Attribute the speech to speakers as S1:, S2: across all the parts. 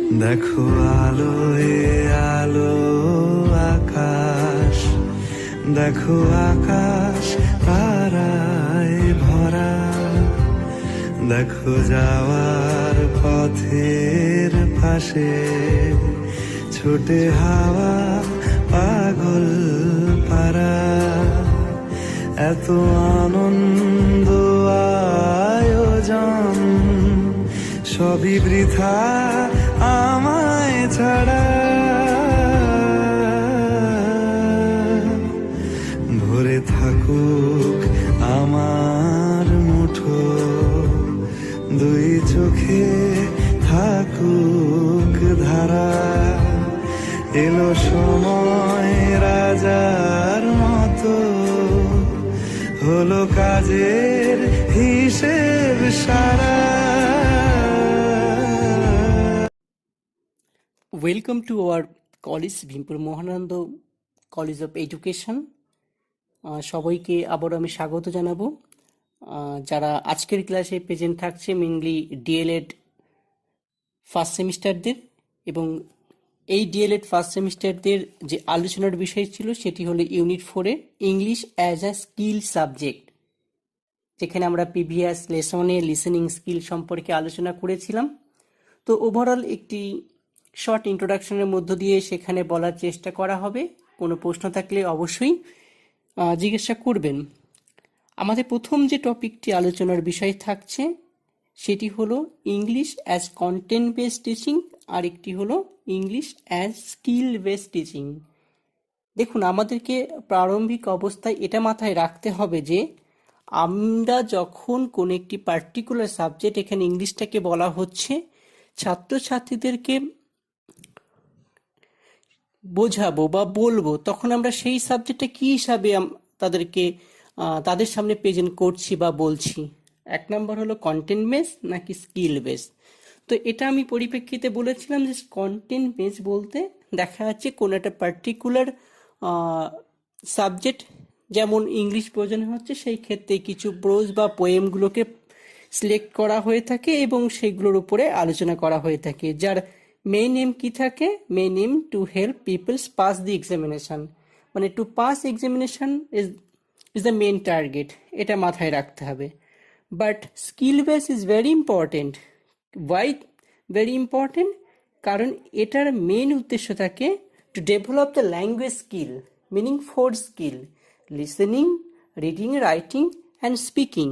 S1: দেখো আলোয় আলো আকাশ, দেখো আকাশ তারায় ভরা, দেখো যাওয়ার পথের পাশে ছোটে হাওয়া পাগল পারা। এত আনন্দ আয়োজন সবই বৃথা আমায় ছাড়া। ভরে থাকুক আমার মুঠো, দুই চোখে থাকুক ধারা। এলো সময় রাজার মতো, হলো কাজের হিসেব সারা।
S2: Welcome to our college, Bhimpur Mahananda college of education. সবাইকে আবারও আমি স্বাগত জানাবো। যারা আজকের ক্লাসে প্রেজেন্ট থাকছে মেনলি ডিএলএড ফার্স্ট সেমিস্টারদের, এবং এই ডিএলএড ফার্স্ট সেমিস্টারদের যে আলোচনার বিষয় ছিল সেটি হলো ইউনিট 4-এ English as a skill subject, যেখানে আমরা প্রিভিয়াস লেসনে লিসেনিং স্কিল সম্পর্কে আলোচনা করেছিলাম। তো ওভারঅল একটি শর্ট ইন্ট্রোডাকশনের মধ্য দিয়ে সেখানে বলার চেষ্টা করা হবে। কোনো প্রশ্ন থাকলে অবশ্যই জিজ্ঞাসা করবেন। আমাদের প্রথম যে টপিকটি আলোচনার বিষয় থাকছে সেটি হলো English as content based teaching, আর একটি হলো English as skill based teaching. দেখুন, আমাদেরকে প্রারম্ভিক অবস্থায় এটা মাথায় রাখতে হবে যে আমরা যখন কোনো একটি পার্টিকুলার সাবজেক্ট, এখানে ইংলিশটাকে বলা হচ্ছে, ছাত্রছাত্রীদেরকে বোঝাবো বা বলবো, তখন আমরা সেই সাবজেক্টটা কী হিসাবে তাদেরকে তাদের সামনে প্রেজেন্ট করছি বা বলছি। এক নম্বর হলো কন্টেন্ট বেস নাকি স্কিল বেস। তো এটা আমি পরিপ্রেক্ষিতে বলেছিলাম যে কন্টেন্ট বেস বলতে দেখা যাচ্ছে কোনো একটা পার্টিকুলার সাবজেক্ট, যেমন ইংলিশ বোঝানো হচ্ছে, সেই ক্ষেত্রে কিছু প্রোজ বা পোয়েমগুলোকে সিলেক্ট করা হয়ে থাকে এবং সেগুলোর উপরে আলোচনা করা হয়ে থাকে, যার মেইন এম কি থাকে, main aim to help peoples pass the examination, মানে to pass examination is the main target. এটা মাথায় রাখতে হবে। But skill base is very important. Why very important? কারণ এটার মেইন উদ্দেশ্য থাকে to develop the language skill, meaning 4 skill: listening, reading, writing and speaking.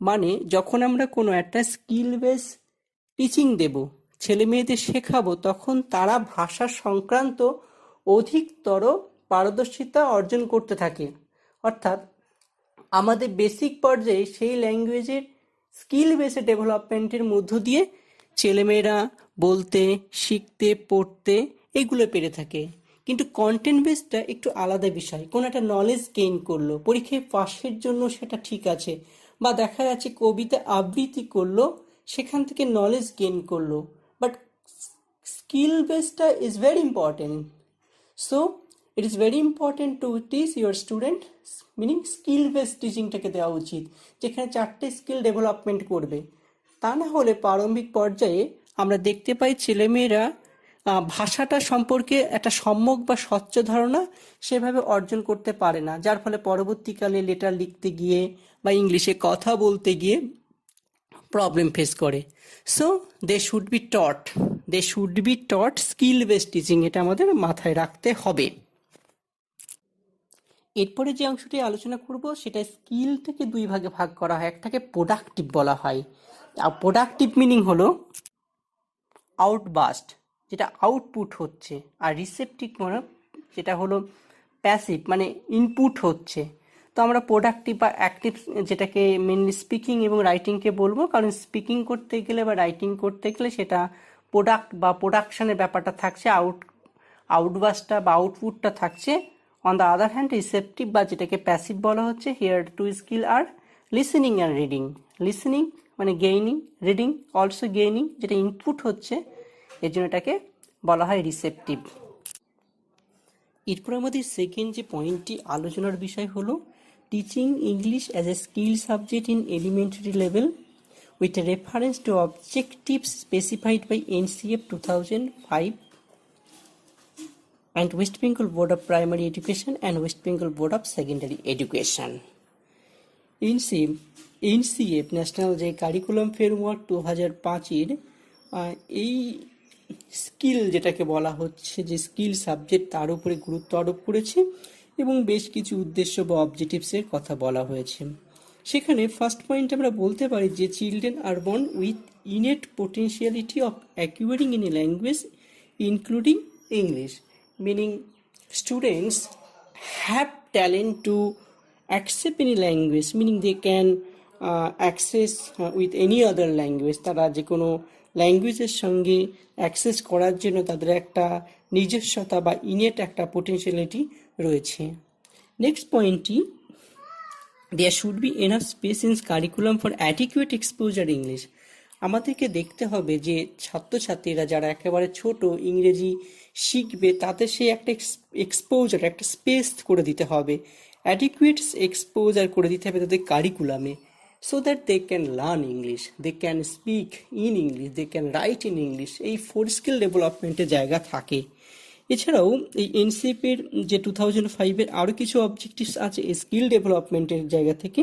S2: মানে যখন আমরা কোনো একটা স্কিল বেস টিচিং দেব, ছেলে মেয়েদের শেখাবো, তখন তারা ভাষা সংক্রান্ত অধিকতর পারদর্শিতা অর্জন করতে থাকে। অর্থাৎ আমাদের বেসিক পর্যায়ে সেই ল্যাঙ্গুয়েজের স্কিল বেসে ডেভেলপমেন্টের মধ্য দিয়ে ছেলেমেয়েরা বলতে, শিখতে, পড়তে এগুলো পেরে থাকে। কিন্তু কন্টেন্ট বেসটা একটু আলাদা বিষয়। কোনো একটা নলেজ গেইন করলো, পরীক্ষায় পাশের জন্য সেটা ঠিক আছে, বা দেখা যাচ্ছে কবিতা আবৃত্তি করলো, সেখান থেকে নলেজ গেইন করলো। বাট স্কিল বেসটা is very important. So it is very important to teach your student, meaning skill based টিচিংটাকে দেওয়া উচিত, যেখানে 4টে স্কিল ডেভেলপমেন্ট করবে। তা না হলে প্রারম্ভিক পর্যায়ে আমরা দেখতে পাই ছেলেমেয়েরা ভাষাটা সম্পর্কে একটা সম্যক বা স্বচ্ছ ধারণা সেভাবে অর্জন করতে পারে না, যার ফলে পরবর্তীকালে লেটার লিখতে গিয়ে বা ইংলিশে কথা বলতে গিয়ে প্রবলেম ফেস করে। So they should be taught skill based teaching. এটা আমাদের মাথায় রাখতে হবে। এরপরে যে অংশটি আলোচনা করব সেটা স্কিলটাকে 2 ভাগে ভাগ করা হয়। একটাকে প্রোডাক্টিভ বলা হয়। আর প্রোডাক্টিভ মিনিং হলো আউটবাস্ট, যেটা আউটপুট হচ্ছে, আর রিসেপটিভ মানে যেটা হলো প্যাসিভ, মানে ইনপুট হচ্ছে। তো আমরা প্রোডাক্টিভ বা অ্যাক্টিভ, যেটাকে মেনলি স্পিকিং এবং রাইটিংকে বলবো, কারণ স্পিকিং করতে গেলে বা রাইটিং করতে গেলে সেটা প্রোডাক্ট বা প্রোডাকশনের ব্যাপারটা থাকছে, আউটবাস্টটা বা আউটপুটটা থাকছে। On the other hand receptive বা যেটাকে প্যাসিভ বলা হচ্ছে, হিয়ার 2 স্কিল আর লিসেনিং অ্যান্ড রিডিং। লিসেনিং মানে গেইনিং, রিডিং অলসো গেইনিং, যেটা ইনপুট হচ্ছে, এর জন্য এটাকে বলা হয় রিসেপটিভ। এরপর আমাদের সেকেন্ড যে পয়েন্টটি আলোচনার বিষয় হলো teaching English as a skill subject in elementary level. with a reference to objectives specified by NCF 2005 and West Bengal Board of Primary Education and West Bengal Board of Secondary Education. NCF national যে curriculum framework 2005-এর এই skill যেটাকে বলা হচ্ছে যে skill subject তার উপরে গুরুত্ব আরোপ করেছে এবং বেশ কিছু উদ্দেশ্য বা অবজেক্টিভসের কথা বলা হয়েছে। সেখানে ফার্স্ট পয়েন্ট আমরা বলতে পারি যে children are born with innate potentiality of acquiring in a language including English, meaning students have talent to accept any language, meaning they can access with any other language, তারা যে কোনো ল্যাঙ্গুয়েজের সঙ্গে access করার জন্য তাদের একটা নিজস্বতা বা ইনেট একটা পোটেনশিয়ালিটি রয়েছে। নেক্সট পয়েন্টটি, there should be enough space in curriculum for adequate exposure English. আমাদেরকে দেখতে হবে যে ছাত্রছাত্রীরা যারা একেবারে ছোট ইংরেজি শিখবে তাদের সেই একটা এক্সপোজার একটা স্পেস করে দিতে হবে, অ্যাডিকুয়েট এক্সপোজার করে দিতে হবে তাদের কারিকুলামে, so that they can learn English, they can speak in English, they can write in English. এই 4 স্কিল ডেভেলপমেন্টের জায়গা থাকে। এছাড়াও এই এনসিএফের যে 2005-এর আরও কিছু অবজেক্টিভস আছে স্কিল ডেভেলপমেন্টের জায়গা থেকে,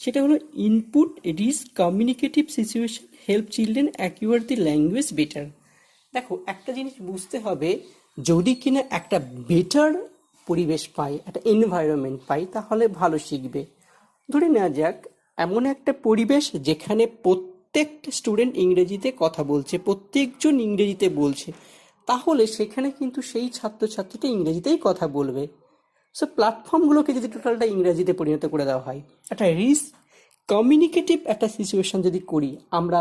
S2: সেটা হলো input risk communicative situation help children অ্যাকিউয়ার the language better. দেখো একটা জিনিস বুঝতে হবে, যদি কিনা একটা বেটার পরিবেশ পাই, একটা এনভায়রনমেন্ট পাই, তাহলে ভালো শিখবে। ধরে নেওয়া যাক এমন একটা পরিবেশ যেখানে প্রত্যেকটা স্টুডেন্ট ইংরেজিতে কথা বলছে, প্রত্যেকজন ইংরেজিতে বলছে, তাহলে সেখানে কিন্তু সেই ছাত্রছাত্রীটা ইংরেজিতেই কথা বলবে। সো প্ল্যাটফর্মগুলোকে যদি টোটালটা ইংরেজিতে পরিণত করে দেওয়া হয়, একটা রিস্ক কমিউনিকেটিভ একটা সিচুয়েশন যদি করি, আমরা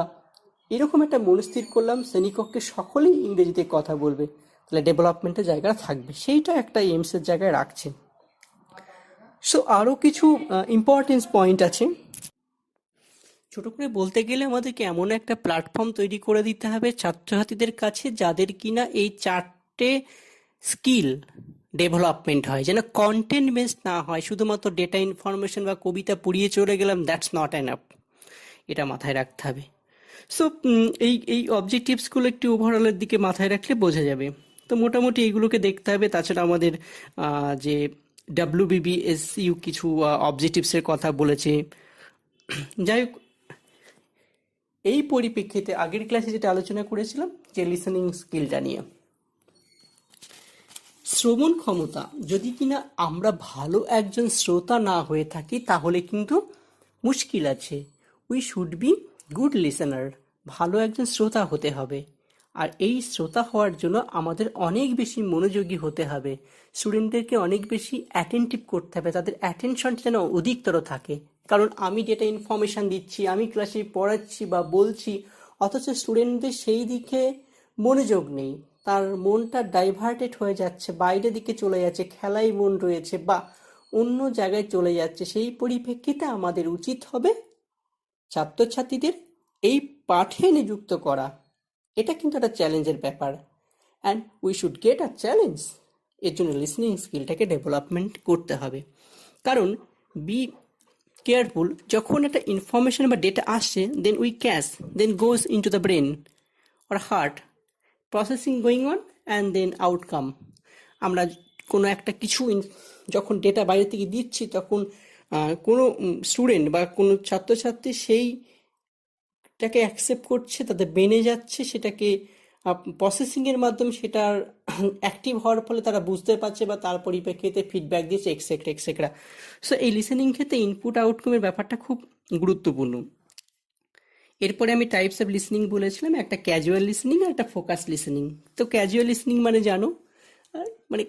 S2: এরকম একটা মনস্থির করলাম শ্রেণীকক্ষে সকলেই ইংরেজিতে কথা বলবে, তাহলে ডেভেলপমেন্টের জায়গা থাকবে, সেইটা একটা এইমসের জায়গায় রাখছে। সো আরও কিছু ইম্পর্টেন্স পয়েন্ট আছে। ছোট করে বলতে গেলে আমাদেরকে এমন একটা প্ল্যাটফর্ম তৈরি করে দিতে হবে ছাত্রছাত্রীদের কাছে যাদের কিনা এই 4টে স্কিল ডেভেলপমেন্ট হয়, যেন কন্টেন্ট বেসড না হয়, শুধুমাত্র ডেটা ইনফরমেশন বা কবিতা পড়িয়ে চলে গেলাম, দ্যাটস নট এনাফ, এটা মাথায় রাখতে হবে। সো এই অবজেক্টিভসগুলো একটু ওভারঅলের দিকে মাথায় রাখলে বোঝা যাবে। তো মোটামুটি এইগুলোকে দেখতে হবে। তাছাড়া আমাদের যে WBBSU কিছু অবজেক্টিভসের কথা বলেছে। যাই হোক, এই পরিপ্রেক্ষিতে আগের ক্লাসে যেটা আলোচনা করেছিলাম যে লিসেনিং স্কিলটা নিয়ে, শ্রবণ ক্ষমতা যদি কিনা আমরা ভালো একজন শ্রোতা না হয়ে থাকি তাহলে কিন্তু মুশকিল আছে। We should be good listener, ভালো একজন শ্রোতা হতে হবে। আর এই শ্রোতা হওয়ার জন্য আমাদের অনেক বেশি মনোযোগী হতে হবে, স্টুডেন্টদেরকে অনেক বেশি অ্যাটেন্টিভ করতে হবে, তাদের অ্যাটেনশন যেন অধিকতর থাকে। কারণ আমি যেটা ইনফরমেশান দিচ্ছি, আমি ক্লাসে পড়াচ্ছি বা বলছি, অথচ স্টুডেন্টদের সেই দিকে মনোযোগ নেই, তার মনটা ডাইভার্টেড হয়ে যাচ্ছে, বাইরের দিকে চলে যাচ্ছে, খেলায় মন রয়েছে বা অন্য জায়গায় চলে যাচ্ছে। সেই পরিপ্রেক্ষিতে আমাদের উচিত হবে ছাত্রছাত্রীদের এই পাঠে নিযুক্ত করা। এটা কিন্তু একটা চ্যালেঞ্জের ব্যাপার, and we should get a challenge. এর জন্য লিসনিং স্কিলটাকে ডেভেলপমেন্ট করতে হবে। কারণ বি কেয়ারফুল, যখন একটা ইনফরমেশন বা ডেটা আসছে, then we catch, then goes into the brain or heart, processing going on and then outcome. আমরা কোনো একটা কিছু যখন ডেটা বাইরে থেকে দিচ্ছি, তখন কোনো স্টুডেন্ট বা কোনো ছাত্রছাত্রী সেইটাকে অ্যাকসেপ্ট করছে, তাদের বেনে যাচ্ছে, সেটাকে প্রসেসিংয়ের মাধ্যমে সেটার অ্যাক্টিভ হওয়ার ফলে তারা বুঝতে পারছে বা তার পরিপ্রেক্ষিতে ফিডব্যাক দিচ্ছে, এক্সেট্রা এক্সেট্রা। সো এই লিসেনিং ক্ষেত্রে ইনপুট আউটকামের ব্যাপারটা খুব গুরুত্বপূর্ণ। এরপরে আমি টাইপস অফ লিসনিং বলেছিলাম, একটা ক্যাজুয়াল লিসনিং আর একটা ফোকাস লিসনিং। তো ক্যাজুয়াল লিসনিং মানে জানো, মানে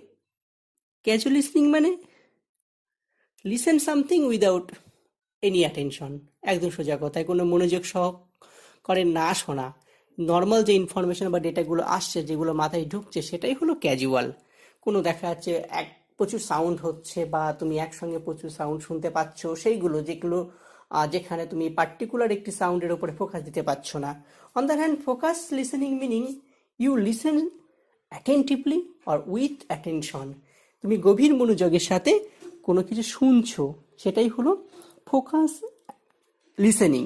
S2: ক্যাজুয়াল লিসনিং মানে listen something without any attention, একদম সোজা কথায় কোনো মনোযোগ সহ করে না শোনা। নর্মাল যে ইনফরমেশন বা ডেটাগুলো আসছে, যেগুলো মাথায় ঢুকছে, সেটাই হলো ক্যাজুয়াল। কোনো দেখা যাচ্ছে প্রচুর সাউন্ড হচ্ছে বা তুমি একসঙ্গে প্রচুর সাউন্ড শুনতে পাচ্ছ, সেইগুলো যেগুলো যেখানে তুমি পার্টিকুলার একটি সাউন্ডের উপরে ফোকাস দিতে পারছো না। On the hand focus listening meaning you listen attentively or with attention, তুমি গভীর মনোযোগের সাথে কোনো কিছু শুনছো, সেটাই হলো ফোকাস লিসেনিং।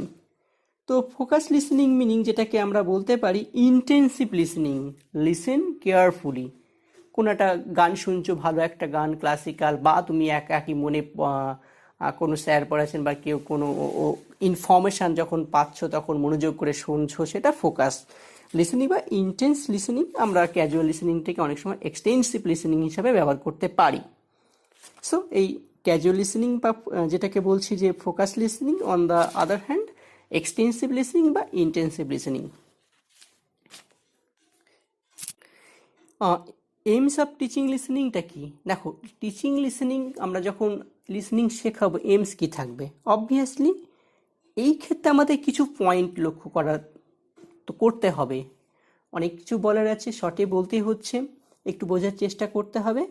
S2: তো ফোকাস লিসেনিং মিনিং যেটাকে আমরা বলতে পারি ইন্টেন্সিভ লিসেনিং, লিসেন কেয়ারফুলি। কোনো একটা গান শুনছো, ভালো একটা গান ক্লাসিক্যাল, বা তুমি একই মনে কোনো স্যার পড়াচ্ছেন বা কেউ কোনো ইনফরমেশান যখন পাচ্ছ তখন মনোযোগ করে শুনছো, সেটা ফোকাস লিসেনিং। বা ইন্টেন্স লিসেনিং আমরা ক্যাজুয়াল লিসেনিংটাকে অনেক সময় এক্সটেন্সিভ লিসেনিং হিসাবে ব্যবহার করতে পারি। সো এই ক্যাজুয়াল লিসেনিং বা যেটাকে বলছি যে focus listening, on the other hand extensive listening বা intensive listening. Aims of teaching লিসেনিংটা কি? দেখো, টিচিং লিসেনিং আমরা যখন লিসেনিং শেখাবো, এইমস কি থাকবে? অবভিয়াসলি এই ক্ষেত্রে আমাদের কিছু পয়েন্ট লক্ষ্য করতে হবে। অনেক কিছু বলার আছে, শর্টে বলতেই হচ্ছে, একটু বোঝার চেষ্টা করতে হবে।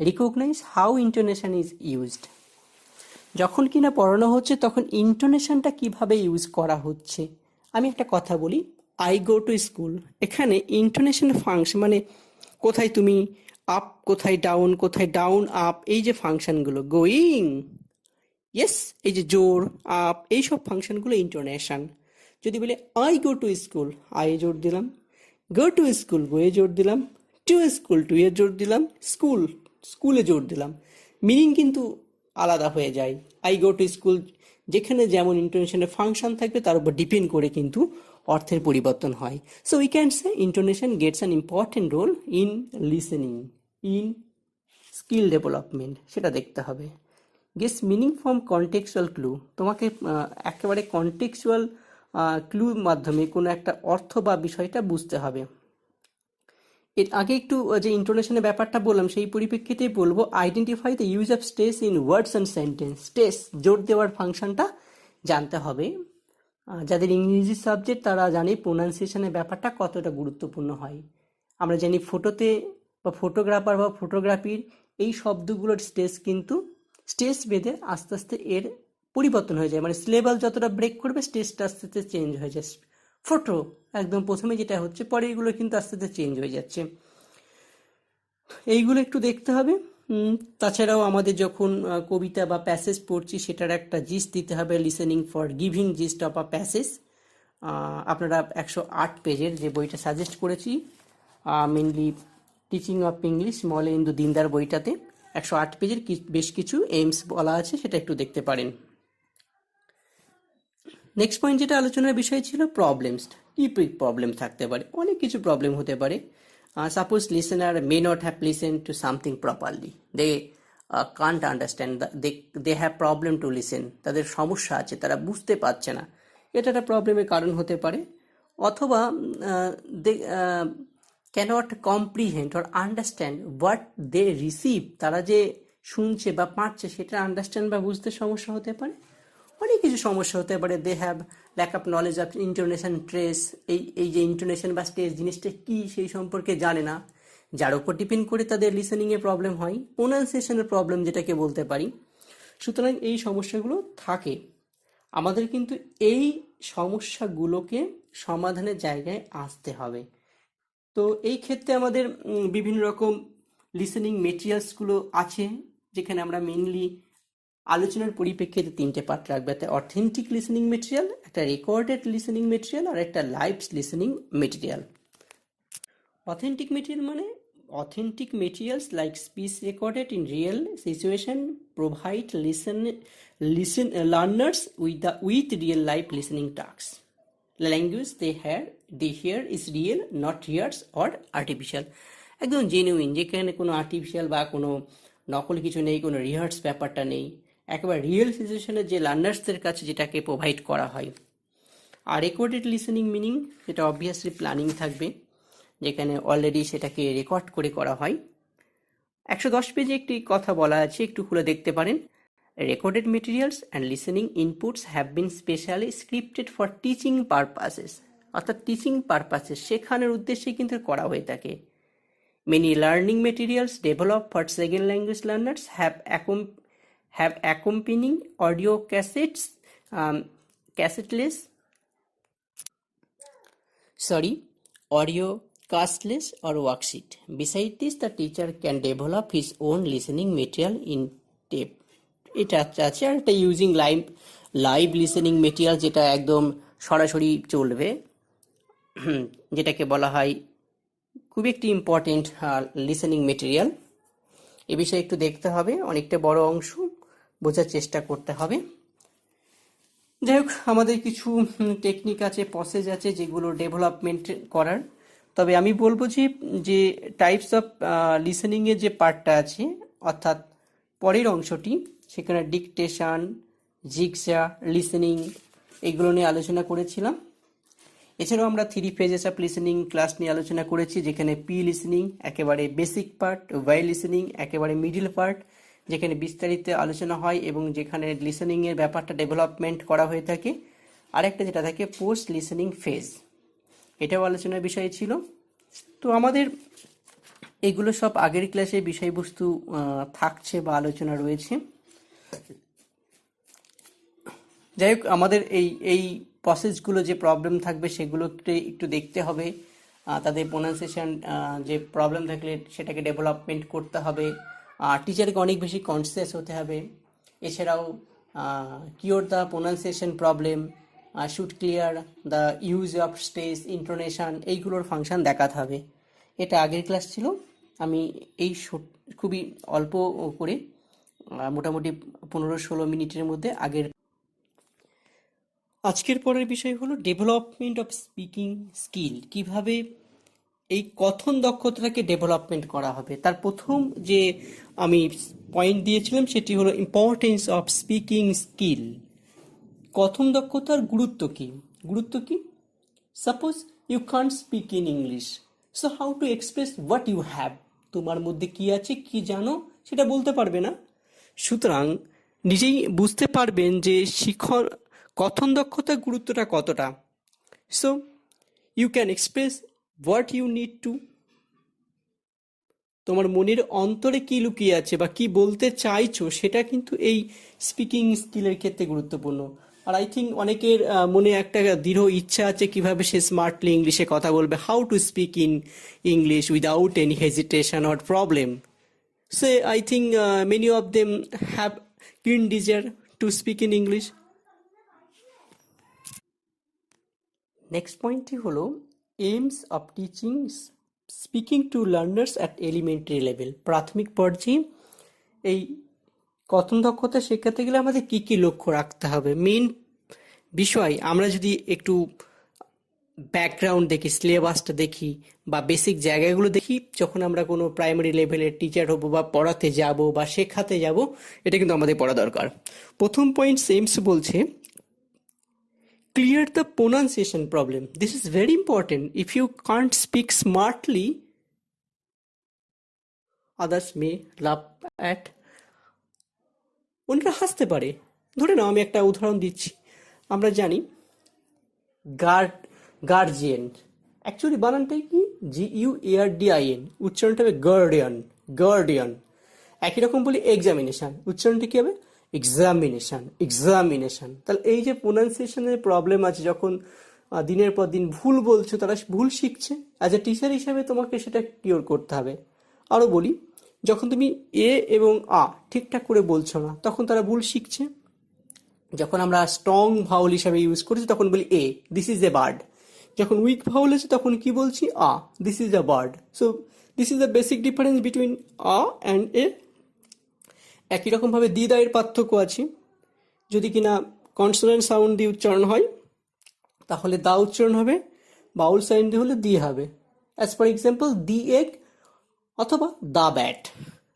S2: Recognise how intonation is used. যখন কিনা পড়ানো হচ্ছে তখন ইন্টোনেশনটা কিভাবে ইউজ করা হচ্ছে। আমি একটা কথা বলি, আই গো টু স্কুল, এখানে ইন্টোনেশন ফাংশন মানে কোথায় তুমি আপ, কোথায় ডাউন আপ, এই যে ফাংশনগুলো, গোয়িং, ইয়েস, এই যে জোর আপ, এইসব ফাংশনগুলো ইন্টোনেশন। যদি বলে I go to school, I জোর দিলাম, গো টু স্কুল, গোয়ে জোর দিলাম, টু স্কুল, টু এ জোর দিলাম, স্কুলে জোর দিলাম, মিনিং কিন্তু আলাদা হয়ে যায়। আই গো টু স্কুল যেখানে যেমন ইন্টোনেশনের ফাংশন থাকবে তার উপর ডিপেন্ড করে কিন্তু অর্থের পরিবর্তন হয়। So we can say intonation gets an important role in listening, in skill development, সেটা দেখতে হবে। Guess meaning from contextual clue, তোমাকে একেবারে কনটেক্সুয়াল ক্লুর মাধ্যমে কোনো একটা অর্থ বা বিষয়টা বুঝতে হবে। এর আগে একটু যে ইন্টোনেশনের ব্যাপারটা বললাম সেই পরিপ্রেক্ষিতেই বলবো, identify the use of stress in words and sentence. Stress, জোর দেওয়ার ফাংশনটা জানতে হবে। যাদের ইংরেজি সাবজেক্ট তারা জানে প্রোনাউন্সিয়েশনের ব্যাপারটা কতটা গুরুত্বপূর্ণ হয়। আমরা জানি ফটোতে বা ফটোগ্রাফার বা ফটোগ্রাফির এই শব্দগুলোর স্ট্রেস কিন্তু স্ট্রেস বেঁধে আস্তে আস্তে এর পরিবর্তন হয়ে যায়, মানে সিলেবাল যতটা ব্রেক করবে স্ট্রেসটা আস্তে আস্তে চেঞ্জ হয়ে যায়। ফটো একদম প্রথমে যেটা হচ্ছে, পরে এগুলো কিন্তু আস্তে আস্তে চেঞ্জ হয়ে যাচ্ছে। এইগুলো একটু দেখতে হবে। তাছাড়াও আমাদের যখন কবিতা বা প্যাসেজ পড়ছি সেটার একটা জিস্ট দিতে হবে, listening for giving gist of a passage. আপনারা 108 পেজের যে বইটা সাজেস্ট করেছি, মেনলি টিচিং অফ ইংলিশ মলেন্দু দিনদার বইটাতে 108 পেজের বেশ কিছু এইমস বলা আছে, সেটা একটু দেখতে পারেন। নেক্সট পয়েন্ট যেটা আলোচনার বিষয় ছিল, প্রবলেমস। কি প্রবলেম থাকতে পারে? অনেক কিছু প্রবলেম হতে পারে। Suppose listener may not have listen to something properly, they can't understand, they have problem to listen, তাদের সমস্যা আছে, তারা বুঝতে পারছে না, এটা একটা প্রবলেমের কারণ হতে পারে। অথবা they cannot comprehend or understand what they receive, তারা যে শুনছে বা পাচ্ছে সেটা আন্ডারস্ট্যান্ড বা বুঝতে সমস্যা হতে পারে। অনেক কিছু সমস্যা হতে পারে। They have lack of knowledge of intonation trace, এই যে ইন্টোনেশন বা স্ট্রেস জিনিসটা কি সেই সম্পর্কে জানে না, যার উপর ডিপেন্ড করে তাদের লিসেনিংয়ে প্রবলেম হয়, প্রোনাউন্সিয়েশনের প্রবলেম যেটাকে বলতে পারি। সুতরাং এই সমস্যাগুলো থাকে। আমাদের কিন্তু এই সমস্যাগুলোকে সমাধানের জায়গায় আসতে হবে। তো এই ক্ষেত্রে আমাদের বিভিন্ন রকম লিসেনিং মেটেরিয়ালসগুলো আছে, যেখানে আমরা মেনলি আলোচনার পরিপ্রেক্ষিতে 3টে পার্ট রাখবে। একটা অথেন্টিক লিসেনিং মেটেরিয়াল, একটা রেকর্ডেড লিসেনিং মেটেরিয়াল, আর একটা live listening material. Authentic material মানে authentic materials like speech recorded in real situation provide learners with real life listening tasks. The language they hear is real, not rehearsed or artificial. একদম genuine, যেখানে কোনো artificial বা কোনো নকল কিছু নেই, কোনো রিহার্স ব্যাপারটা নেই, একেবারে রিয়েল সিচুয়েশনে যে লার্নার্সদের কাছে যেটাকে প্রোভাইড করা হয়। আর রেকর্ডেড লিসেনিং মিনিং, যেটা অবভিয়াসলি প্ল্যানিং থাকবে, যেখানে অলরেডি সেটাকে রেকর্ড করে করা হয়। 110 পেজে একটি কথা বলা আছে, একটু খুলে দেখতে পারেন। Recorded materials and listening inputs have been specially scripted for teaching purposes, অর্থাৎ টিচিং পারপাসেস, শেখানোর উদ্দেশ্যে কিন্তু করা হয়ে থাকে। Many learning materials develop for second language learners have accompanying audio cassettes, audio castless or worksheet. Besides this, the teacher can develop his own listening material in tape. এটা আছে। আর একটা ইউজিং লাইভ লিসেনিং মেটেরিয়াল, যেটা একদম সরাসরি চলবে, যেটাকে বলা হয় খুবই একটি ইম্পর্টেন্ট লিসেনিং মেটেরিয়াল। এ বিষয়ে একটু দেখতে হবে, অনেকটা বড় অংশ বোঝার চেষ্টা করতে হবে। যাই হোক, আমাদের কিছু টেকনিক আছে, প্রসেস আছে যেগুলো ডেভেলপমেন্ট করার। তবে আমি বলবো যে টাইপস অফ লিসেনিংয়ের যে পার্টটা আছে, অর্থাৎ পরের অংশটি, সেখানে ডিকটেশন, জিগসা, লিসেনিং, এইগুলো নিয়ে আলোচনা করেছিলাম। এছাড়াও আমরা 3 ফেজেস অফ লিসেনিং ক্লাস নিয়ে আলোচনা করেছি, যেখানে পি লিসেনিং একেবারে বেসিক পার্ট, ওয়াই লিসেনিং একেবারে মিডিল পার্ট, যেখানে বিস্তারিত আলোচনা হয় এবং যেখানে লিসেনিংয়ের ব্যাপারটা ডেভেলপমেন্ট করা হয়ে থাকে। আরেকটা যেটা থাকে পোস্ট লিসেনিং ফেজ, এটাও আলোচনার বিষয় ছিল। তো আমাদের এগুলো সব আগের ক্লাসে বিষয়বস্তু থাকছে বা আলোচনা রয়েছে। যাই হোক, আমাদের এই প্রসেসগুলো যে প্রবলেম থাকবে সেগুলোকে একটু দেখতে হবে, তাদের প্রোনাউন্সিয়েশন যে প্রবলেম থাকলে সেটাকে ডেভেলপমেন্ট করতে হবে, টিচারকে অনেক বেশি কনসিয়াস হতে হবে। এছাড়াও cure the pronunciation problem, should clear the use of stress, intonation, এইগুলোর ফাংশন দেখাতে হবে। এটা আগের ক্লাস ছিল। আমি এই খুবই অল্প করে মোটামুটি 15-16 মিনিটের মধ্যে আজকের পরের বিষয় হলো ডেভেলপমেন্ট অফ স্পিকিং স্কিল। কিভাবে এই কথন দক্ষতাটাকে ডেভেলপমেন্ট করা হবে, তার প্রথম যে আমি পয়েন্ট দিয়েছিলাম সেটি হলো ইম্পর্টেন্স অফ স্পিকিং স্কিল। কথন দক্ষতার গুরুত্ব কি? Suppose you can't speak in English, so how to express what you have. তোমার মধ্যে কি আছে, কি জানো, সেটা বলতে পারবে না। সুতরাং নিজেই বুঝতে পারবেন যে কথন দক্ষতার গুরুত্বটা কতটা। So you can express what you need to. তোমার মনের অন্তরে কি লুকিয়ে আছে বা কি বলতে চাইছো, সেটা কিন্তু এই স্পিকিং স্কিলের ক্ষেত্রে গুরুত্বপূর্ণ। আর আই থিঙ্ক অনেকের মনে একটা দৃঢ় ইচ্ছা আছে কিভাবে সে স্মার্টলি ইংলিশে কথা বলবে, how to speak in English without any hesitation or problem. সে I think many of them have keen desire to speak in English. Next পয়েন্টটি হলো aims of teaching speaking to learners at elementary level. প্রাথমিক পর্যায়ে এই কথন দক্ষতা শেখাতে গেলে আমাদের কি কি লক্ষ্য রাখতে হবে, মেইন বিষয়। আমরা যদি একটু ব্যাকগ্রাউন্ড দেখি, সিলেবাসটা দেখি বা বেসিক জায়গাগুলো দেখি, যখন আমরা কোনো প্রাইমারি লেভেলের টিচার হব বা পড়াতে যাব বা শেখাতে যাব, এটা কিন্তু আমাদের পড়া দরকার। প্রথম পয়েন্ট এইমস বলছে clear the pronunciation problem. This is very important. If you can't speak smartly, others may laugh at. অন্যরা হাসতে পারে। ধরে নাও, আমি একটা উদাহরণ দিচ্ছি। আমরা জানি গার্জিয়ান, অ্যাকচুয়ালি বানানটাই কি, GUARDIN, উচ্চারণটা হবে গার্ডিয়ান। একই রকম বলি এক্সামিনেশন, উচ্চারণটা কি হবে, এক্সামিনেশন। তাহলে এই যে প্রোনাউন্সিয়েশনের প্রবলেম আছে, যখন দিনের পর দিন ভুল বলছো, তারা ভুল শিখছে। অ্যাজ এ টিচার হিসাবে তোমাকে সেটা কিওর করতে হবে। আরও বলি, যখন তুমি এ এবং আ ঠিকঠাক করে বলছো না, তখন তারা ভুল শিখছে। যখন আমরা স্ট্রং ভাউল হিসাবে ইউজ করছি, তখন বলি a, this is a bird. যখন উইক ভাউল আছে, তখন কি বলছি, a, this is a bird. So this is the basic difference between a and a. একই রকমভাবে দ্বিধায়ের পার্থক্য আছে। যদি কিনা কনসোনেন্ট সাউন্ড দিয়ে উচ্চারণ হয়, তাহলে দা উচ্চারণ হবে, বাউল সাউন্ড দিয়ে হলে দি হবে। As for example, the egg অথবা দা ব্যাট।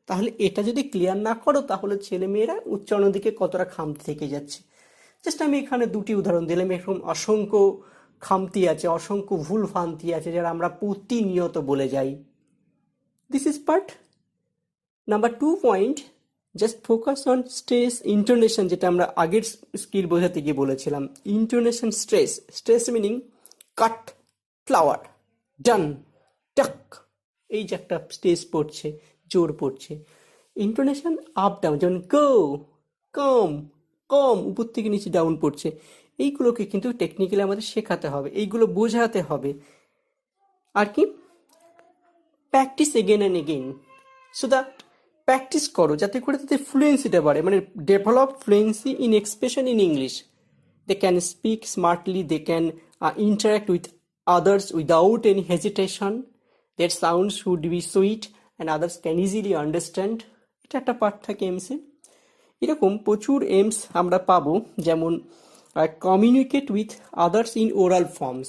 S2: তাহলে এটা যদি ক্লিয়ার না করো, তাহলে ছেলেমেয়েরা উচ্চারণের দিকে কতটা খামতি থেকে যাচ্ছে। জাস্ট আমি এখানে 2টি উদাহরণ দিলাম। এরকম অসংখ্য খামতি আছে, অসংখ্য ভুল ভ্রান্তি আছে, যারা আমরা প্রতিনিয়ত বলে যাই। This is part number 2 point. Just focus on stress, intonation, যেটা আমরা আগের স্কিল বোঝাতে গিয়ে বলেছিলাম। ইন্টোনেশন, স্ট্রেস মিনিং কাট, ফ্লাওয়ার, ডান, টাক, এই যে একটা স্ট্রেস পড়ছে, জোর পড়ছে। ইন্টোনেশন আপ ডাউন, যেমন গো, কম, উপর থেকে নিচে ডাউন পড়ছে। এইগুলোকে কিন্তু টেকনিক্যালি আমাদের শেখাতে হবে, এইগুলো বোঝাতে হবে। আর কি, practice again and again, so that practice করো যাতে করে তাদের ফ্লুয়েন্সিটা বাড়ে, মানে develop fluency in expression in English. they can speak smartly, they can interact with others without any hesitation, their sounds would be sweet and others can easily understand. এটা একটা part থাকে এমসে। এরকম প্রচুর এমস আমরা পাবো, যেমন communicate with others in oral forms.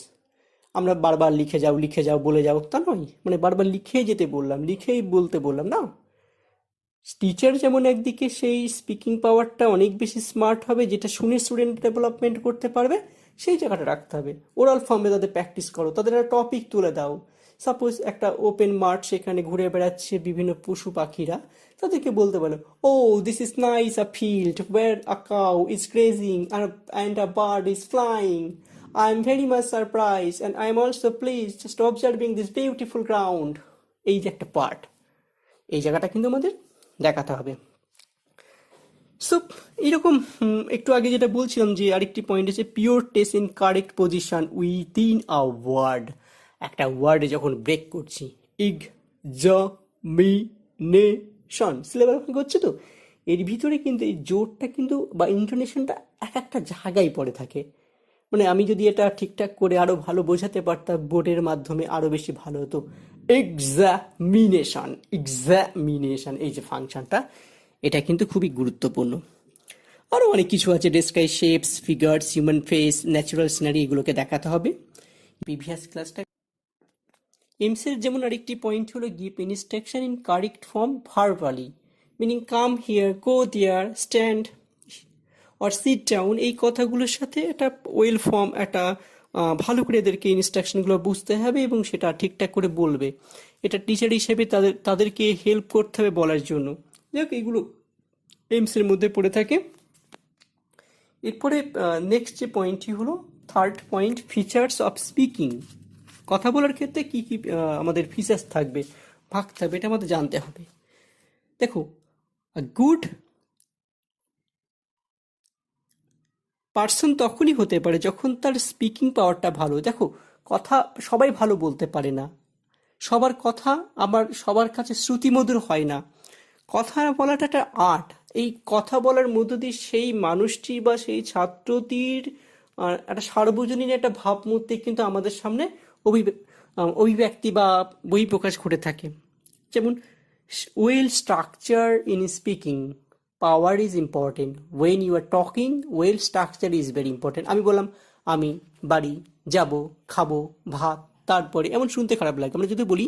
S2: আমরা বারবার লিখে যাও বলে যাও তা নয়, মানে বারবার লিখেই যেতে বললাম, লিখেই বলতে বললাম না। টিচার যেমন একদিকে সেই স্পিকিং পাওয়ারটা অনেক বেশি স্মার্ট হবে, যেটা শুনে স্টুডেন্ট ডেভেলপমেন্ট করতে পারবে, সেই জায়গাটা রাখতে হবে। ওরাল ফর্মে তাদের প্র্যাকটিস করো, তাদের একটা টপিক তুলে দাও। সাপোজ একটা ওপেন মাঠ, সেখানে ঘুরে বেড়াচ্ছে বিভিন্ন পশু পাখিরা, তাদেরকে বলতে বলো, oh this is nice a field where a cow is grazing and a bird is flying, I am very much surprise and I am also please just observing this beautiful ground. এই যে একটা part, এই জায়গাটা কিন্তু আমাদের দেখাতে হবে। So এইরকম একটু আগে যেটা বলছিলাম যে আরেকটি পয়েন্ট আছে, pure test in correct position within a word. একটা ওয়ার্ডে যখন ব্রেক করছি, এক্সামিনেশন সিলেবাস হচ্ছে তো, এর ভিতরে কিন্তু এই জোরটা কিন্তু বা ইন্টোনেশনটা এক একটা জায়গায় পড়ে থাকে। মানে আমি যদি এটা ঠিকঠাক করে আরো ভালো বোঝাতে পারতাম বোর্ডের মাধ্যমে, আরো বেশি ভালো হতো। এক্সামিনেশন এই যে ফাংশনটা, এটা কিন্তু খুবই গুরুত্বপূর্ণ। আরো অনেক কিছু আছে, describe shapes, figures, human face, natural scenery, এগুলোকে দেখাতে হবে। প্রিভিয়াস ক্লাসটা এমসের যেমন আরেকটি পয়েন্ট হলো give instruction in correct form verbally, meaning come here, go there, stand or sit down. এই কথাগুলোর সাথে একটা ওয়েল ফর্ম, একটা ভালো করে এদেরকে ইনস্ট্রাকশনগুলো বুঝতে হবে এবং সেটা ঠিকঠাক করে বলবে। এটা টিচার হিসেবে তাদেরকে হেল্প করতে হবে বলার জন্য। যাক, এইগুলো এমসের মধ্যে পড়ে থাকে। এরপরে নেক্সট যে পয়েন্টটি হলো third point, features of speaking. কথা বলার ক্ষেত্রে কি কি আমাদের ফিচার্স থাকবে, ভাগ থাকবে, এটা আমাদের জানতে হবে। দেখো, গুড পার্সন তখনই হতে পারে যখন তার স্পিকিং পাওয়ারটা ভালো। দেখো, কথা সবাই ভালো বলতে পারে না, সবার কথা আবার সবার কাছে শ্রুতিমধুর হয় না। কথা বলাটা একটা আর্ট। এই কথা বলার মধ্য দিয়ে সেই মানুষটি বা সেই ছাত্রটির একটা সার্বজনীন একটা ভাবমূর্তি কিন্তু আমাদের সামনে অভিব্যক্তি বা বহিঃপ্রকাশ ঘটে থাকে। যেমন well structure in speaking, power is important. When you are talking, well structure is very important. আমি বললাম আমি বাড়ি যাব, খাবো ভাত, তারপরে এমন শুনতে খারাপ লাগে। আমরা যদি বলি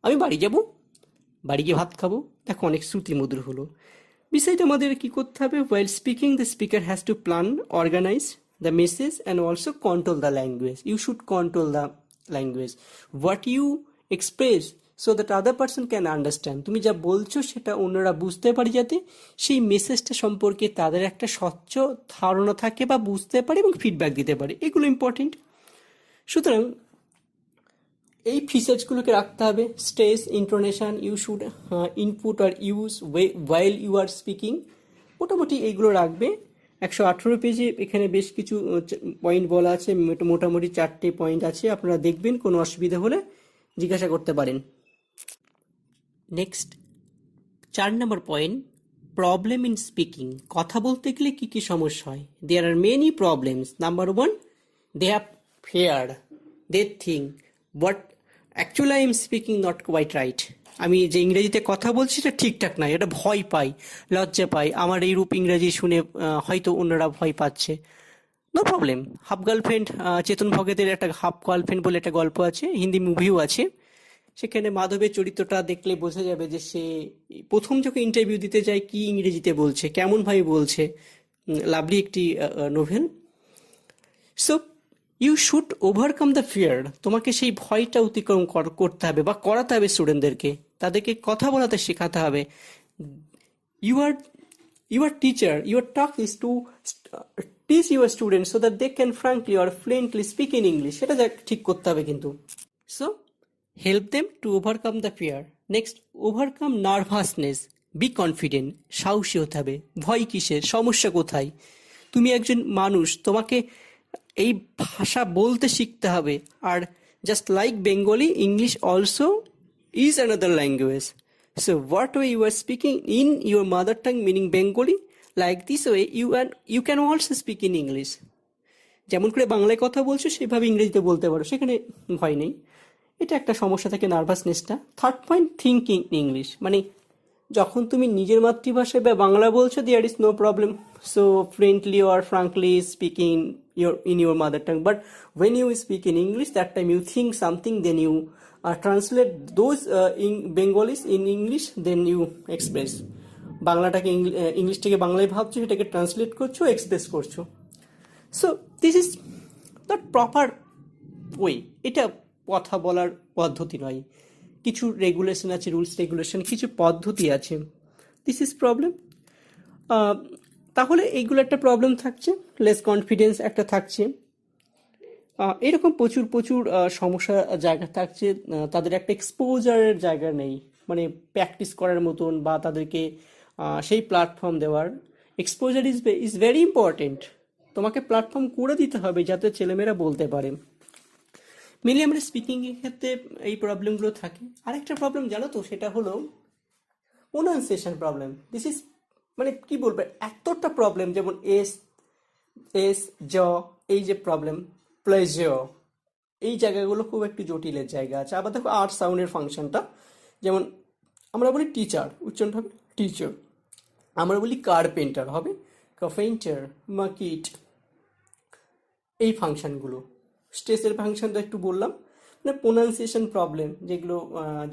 S2: আমি বাড়ি যাব, বাড়ি গিয়ে ভাত খাবো, দেখো অনেক শ্রুতিমধুর হলো। বিষয়টা আমাদের কি করতে হবে, while speaking the speaker has to plan, organize the message and also control the language. You should control the language, what you express so that other person can understand. তুমি যা বলছো সেটা অন্যরা বুঝতে পারে, যাতে সেই মেসেজটা সম্পর্কে তাদের একটা স্বচ্ছ ধারণা থাকে বা বুঝতে পারে এবং ফিডব্যাক দিতে পারে। এগুলো ইম্পর্টেন্ট। সুতরাং এই ফিচার্সগুলোকে রাখতে হবে। Stress, intonation, you should input আর use while you are speaking, মোটামুটি এইগুলো রাখবে। 118 পেজে এখানে বেশ কিছু পয়েন্ট বলা আছে, মোটামুটি 4টে পয়েন্ট আছে, আপনারা দেখবেন, কোনো অসুবিধা হলে জিজ্ঞাসা করতে পারেন। Next 4 number point, problem in speaking. কথা বলতে গেলে কি কি সমস্যা হয়? There are many problems. Number 1, they have fear, they think what actually I am speaking not quite right. আমি যে ইংরেজিতে কথা বলছি এটা ঠিকঠাক নাই, এটা ভয় পাই, লজ্জা পাই, আমার এই রূপ ইংরেজি শুনে হয়তো অন্যরা ভয় পাচ্ছে। No problem. Half girlfriend, Chetan ভগতের একটা হাফ গার্লফ্রেন্ড বলে একটা গল্প আছে, হিন্দি মুভিও আছে। সেখানে মাধবের চরিত্রটা দেখলে বোঝা যাবে যে সে প্রথম যখন ইন্টারভিউ দিতে যায় কি ইংরেজিতে বলছে, কেমন ভাবে বলছে। লাভলি একটি novel. So you should overcome the fear. তোমাকে সেই ভয়টা অতিক্রম করতে হবে বা করাতে হবে স্টুডেন্টদেরকে, তাদেরকে কথা বলাতে শেখাতে হবে। Your teacher, your task is to teach your student so that they can frankly or fluently speak in English. সেটা ঠিক করতে হবে কিন্তু। So help them to overcome the fear. Next, overcome nervousness, be confident. সাহসী হতে হবে। ভয় কিসের, সমস্যা কোথায়? তুমি একজন মানুষ, তোমাকে এই ভাষা বলতে শিখতে হবে। আর just like Bengali, English also is another language. So what way you are speaking in your mother tongue meaning Bengali, like this way you can also speak in English. যেমন করে বাংলায় কথা বলছো সেভাবে ইংরেজিতে বলতে পারো, সেখানে ভয় নেই। এটা একটা সমস্যা থাকে নার্ভাসনেসটা। থার্ড পয়েন্ট, থিঙ্কিং ইংলিশ, মানে যখন তুমি নিজের মাতৃভাষায় বা বাংলা বলছো, there is no problem, so friendly or frankly speaking in your mother tongue, but when you speak in English, that time you think something, then you translate those in Bengalis in English, then you express। বাংলাটাকে ইংলিশটাকে বাংলায় ভাবছো, সেটাকে translate করছো, express করছো। So this is not proper way, এটা কথা বলার পদ্ধতি নয়। কিছু রেগুলেশন আছে, রুলস রেগুলেশন, কিছু পদ্ধতি আছে। This is problem. তাহলে এইগুলো একটা প্রবলেম থাকছে, লেস কনফিডেন্স একটা থাকছে। এরকম প্রচুর প্রচুর সমস্যা জায়গা থাকছে। তাদের একটা এক্সপোজারের জায়গা নেই, মানে প্র্যাকটিস করার মতন বা তাদেরকে সেই প্ল্যাটফর্ম দেওয়ার। Exposure is very important. তোমাকে প্ল্যাটফর্ম করে দিতে হবে যাতে ছেলেমেয়েরা বলতে পারে। মেনলি আমরা স্পিকিংয়ের ক্ষেত্রে এই প্রবলেমগুলো থাকে। আরেকটা প্রবলেম জানো তো, সেটা হলো প্রোনাউন্সিয়েশন প্রবলেম। দিস ইজ, মানে কি বলবো, এতটা প্রবলেম, যেমন এস এস জ, এই যে প্রবলেম, প্লেজ, এই জায়গাগুলো খুব একটু জটিলের জায়গা আছে। আবার দেখো আর সাউন্ডের ফাংশনটা, যেমন আমরা বলি টিচার, উচ্চারণ হবে টিচার। আমরা বলি কার্পেন্টার, হবে কার্পেন্টার, মার্কিট। এই ফাংশনগুলো, স্ট্রেসের ফাংশনটা একটু বললাম, মানে প্রোনাউন্সিয়েশন প্রবলেম, যেগুলো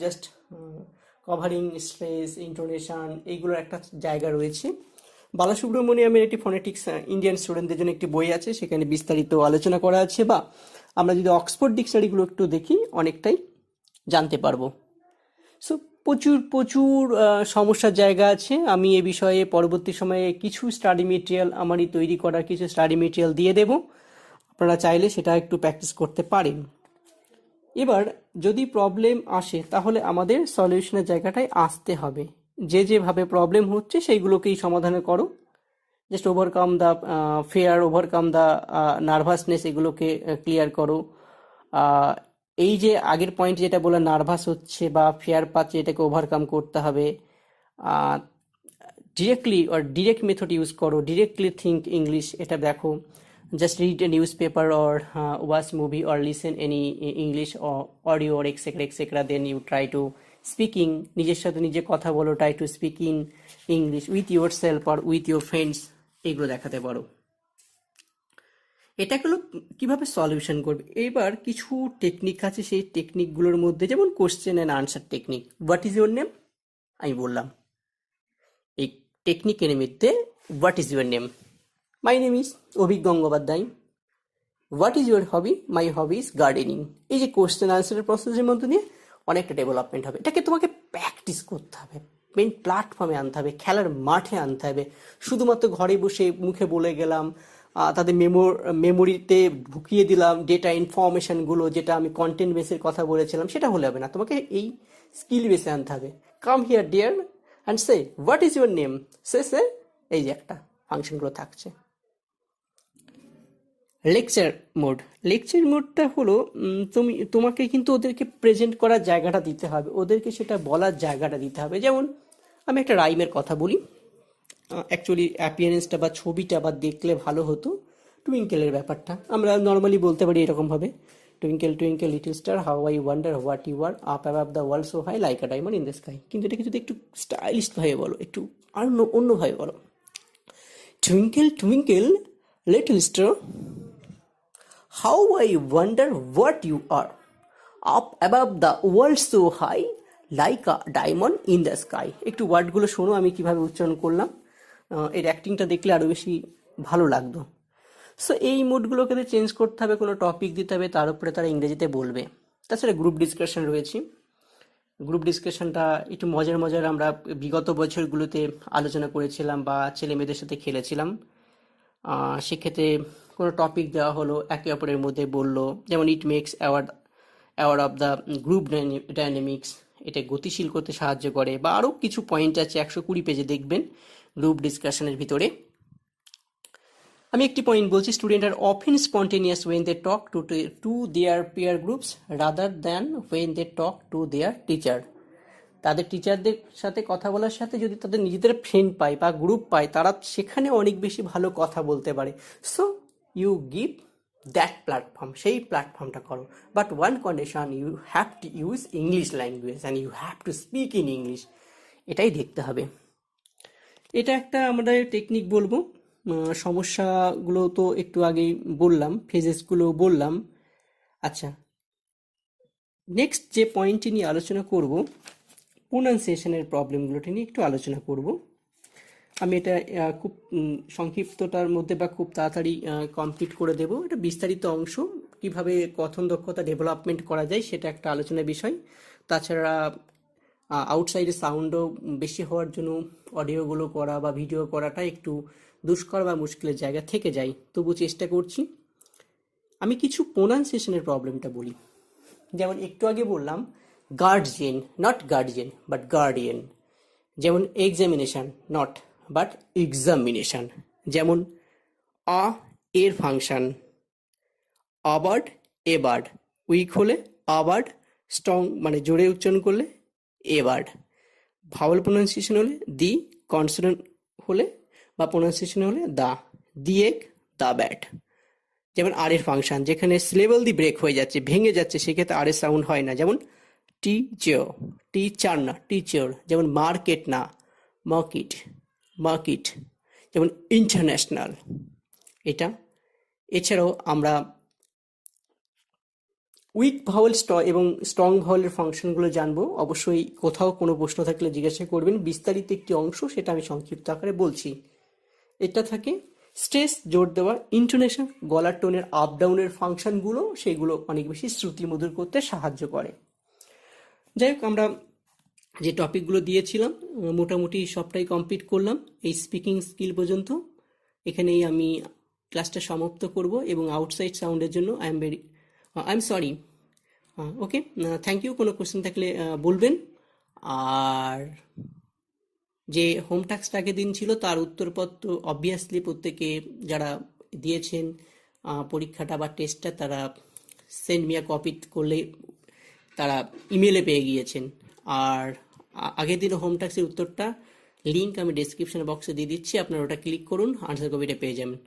S2: জাস্ট কভারিং স্ট্রেস, ইন্টোনেশন, এইগুলোর একটা জায়গা রয়েছে। বালাসুব্রমণিয়ামের একটি ফনেটিক্স ইন্ডিয়ান স্টুডেন্টদের জন্য একটি বই আছে, সেখানে বিস্তারিত আলোচনা করা আছে, বা আমরা যদি অক্সফোর্ড ডিকশনারিগুলো একটু দেখি অনেকটাই জানতে পারবো। সো প্রচুর প্রচুর সমস্যার জায়গা আছে। আমি এ বিষয়ে পরবর্তী সময়ে কিছু স্টাডি মেটেরিয়াল, আমারই তৈরি করার কিছু স্টাডি মেটেরিয়াল দিয়ে দেব, আপনারা চাইলে সেটা একটু প্র্যাকটিস করতে পারেন। এবার যদি প্রবলেম আসে, তাহলে আমাদের সলিউশনের জায়গাটায় আসতে হবে। যে যেভাবে প্রবলেম হচ্ছে সেইগুলোকেই সমাধান করো। Just overcome the fair, overcome the nervousness, এগুলোকে ক্লিয়ার করো। এই যে আগের পয়েন্ট যেটা বলে নার্ভাস হচ্ছে বা ফেয়ার পাচ্ছে, এটাকে ওভারকাম করতে হবে। Directly or direct method use করো, ডিরেক্টলি থিঙ্ক ইংলিশ, এটা দেখো। Just read a newspaper or watch movie or listen any English audio or etcetera etcetera, then you try to speaking, নিজের সাথে নিজে কথা বলো, try to speak in English with your self or with your friends, এইগুলো দেখাতে পারো। এটা হলো কিভাবে সলিউশন করবে। এবার কিছু টেকনিক আছে, সেই টেকনিকগুলোর মধ্যে যেমন question and answer technique. What is your name, আমি বললাম। এই টেকনিকের মধ্যে what is your name, my name is Avik Gangopadhyay. What is your hobby, my hobby is gardening. এই যে কোশ্চেন আনসারের প্রসেসের মধ্যে দিয়ে অনেকটা ডেভেলপমেন্ট হবে। এটাকে তোমাকে প্র্যাকটিস করতে হবে, মেন প্ল্যাটফর্মে আনতে হবে, খেলার মাঠে আনতে হবে। শুধুমাত্র ঘরে বসে মুখে বলে গেলাম, তাদের মেমোরিতে ঢুকিয়ে দিলাম ডেটা ইনফরমেশনগুলো, যেটা আমি কন্টেন্ট বেসের কথা বলেছিলাম, সেটা হলে হবে না। তোমাকে এই স্কিল বেসে আনতে হবে। Come here dear and say what is your name, সে এই যে একটা ফাংশনগুলো থাকছে। লেকচার মোড, লেকচার মোডটা হলো তোমাকে কিন্তু ওদেরকে প্রেজেন্ট করার জায়গাটা দিতে হবে, ওদেরকে সেটা বলার জায়গাটা দিতে হবে। যেমন আমি একটা রাইমের কথা বলি, অ্যাকচুয়ালি অ্যাপিয়ারেন্সটা বা ছবিটা বা দেখলে ভালো হতো। টুইঙ্কেলের ব্যাপারটা আমরা নর্মালি বলতে পারি এরকমভাবে, twinkle twinkle little star how I wonder what you are up above the world so high like a diamond in the sky. কিন্তু এটাকে যদি একটু স্টাইলিশভাবে বলো, একটু আর অন্যভাবে বলো, twinkle twinkle little star how I wonder what you are, up above the world so high, like a diamond in the sky। একটু ওয়ার্ডগুলো শোনো আমি কিভাবে উচ্চারণ করলাম, এর অ্যাক্টিংটা দেখলে আরও বেশি ভালো লাগতো। সো এই মুডগুলোকে চেঞ্জ করতে হবে, কোনো টপিক দিতে হবে, তার উপরে তারা ইংরেজিতে বলবে। তাছাড়া গ্রুপ ডিসকাশন রয়েছে। গ্রুপ ডিসকাশনটা একটু মজার মজার আমরা বিগত বছরগুলোতে আলোচনা করেছিলাম বা ছেলে মেয়েদের সাথে খেলেছিলাম। সেক্ষেত্রে কোনো টপিক দেওয়া হলো, একে অপরের মধ্যে বললো, যেমন it makes aware of the group dynamics, এটা গতিশীল করতে সাহায্য করে, বা আরও কিছু পয়েন্ট আছে 120 পেজে দেখবেন গ্রুপ ডিসকাশনের ভিতরে। আমি একটি পয়েন্ট বলছি, student are often spontaneous when they talk to their peer groups rather than when they talk to their teacher. তাদের টিচারদের সাথে কথা বলার সাথে যদি তাদের নিজেদের ফ্রেন্ড পায় বা গ্রুপ পায়, তারা সেখানে অনেক বেশি ভালো কথা বলতে পারে। So you give that platform, সেই প্ল্যাটফর্মটা করো। But one condition, you have to use English language and you have to speak in English. এটাই দেখতে হবে। এটা একটা আমাদের টেকনিক বলবো। সমস্যাগুলো তো একটু আগেই বললাম, ফেজেসগুলো বললাম। আচ্ছা, নেক্সট যে পয়েন্টটি নিয়ে আলোচনা করব, প্রোনাউন্সিয়েশনের প্রবলেমগুলোটি নিয়ে একটু আলোচনা করব। আমি এটা খুব সংক্ষিপ্ততার মধ্যে বা খুব তাড়াতাড়ি কমপ্লিট করে দেব। এটা বিস্তারিত অংশ, কিভাবে কথন দক্ষতা ডেভেলপমেন্ট করা যায় সেটা একটা আলোচনার বিষয়। তাছাড়া আউটসাইডে সাউন্ডও বেশি হওয়ার জন্য অডিওগুলো করা বা ভিডিও করাটা একটু দুষ্কর বা মুশকিলের জায়গা থেকে যায়, তবু চেষ্টা করছি। আমি কিছু প্রোনাউন্সিয়েশনের প্রবলেমটা বলি। যেমন একটু আগে বললাম guardian, not guardian but guardian. যেমন এক্সামিনেশন, নট বাট এক্সামিনেশন। যেমন আ এর ফাংশন, আবার্ড এবার্ড, উইক হলে আবার্ড, স্ট্রং মানে জোরে উচ্চারণ করলে এবার্ড। ভাওয়াল প্রোনাউন্সিয়েশন হলে দি, কনসোনেন্ট হলে বা প্রোনাউন্সিয়েশন হলে দা, দি এগ, দা ব্যাট। যেমন আর এর ফাংশন, যেখানে সিলেবল দি ব্রেক হয়ে যাচ্ছে, ভেঙে যাচ্ছে, সেক্ষেত্রে আর এর সাউন্ড হয় না। যেমন টিচার, টিচার না টিচার। যেমন মার্কেট না মার্কেট, মার্কেট। যেমন ইন্টারন্যাশনাল, এটা। এছাড়াও আমরা উইক ভাওয়েল এবং স্ট্রং ভাওয়েলের ফাংশনগুলো জানবো। অবশ্যই কোথাও কোনো প্রশ্ন থাকলে জিজ্ঞাসা করবেন, বিস্তারিত একটি অংশ, সেটা আমি সংক্ষিপ্ত আকারে বলছি। এটা থাকে স্ট্রেস, জোর দেওয়া, ইন্টোনেশন, গলার টোনের আপ ডাউনের ফাংশনগুলো, সেগুলো অনেক বেশি শ্রুতিমধুর করতে সাহায্য করে। যাই হোক, আমরা যে টপিকগুলো দিয়েছিলাম মোটামুটি সবটাই কমপ্লিট করলাম এই স্পিকিং স্কিল পর্যন্ত। এখানেই আমি ক্লাসটা সমাপ্ত করব এবং আউটসাইড সাউন্ডের জন্য I am sorry. Okay, thank you. কোনো কোশ্চেন থাকলে বলবেন। আর যে হোম টাস্কটা আগের দিন ছিল তার উত্তরপত্র অবভিয়াসলি প্রত্যেকে যারা দিয়েছেন পরীক্ষাটা বা টেস্টটা, তারা সেন্ড মিয়া কপি করলে তারা ইমেলে পেয়ে গিয়েছেন। আর আগের দিন হোম টাস্কের উত্তরটা লিঙ্ক আমি ডেসক্রিপশন বক্সে দিয়ে দিচ্ছি, আপনারা ওটা ক্লিক করুন, আনসার কপিটা পেয়ে যাবেন।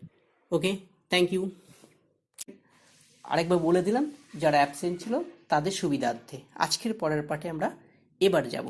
S2: ওকে, থ্যাংক ইউ। আরেকবার বলে দিলাম, যারা অ্যাবসেন্ট ছিল তাদের সুবিধার্থে আজকের পরের পাঠে আমরা এবার যাব।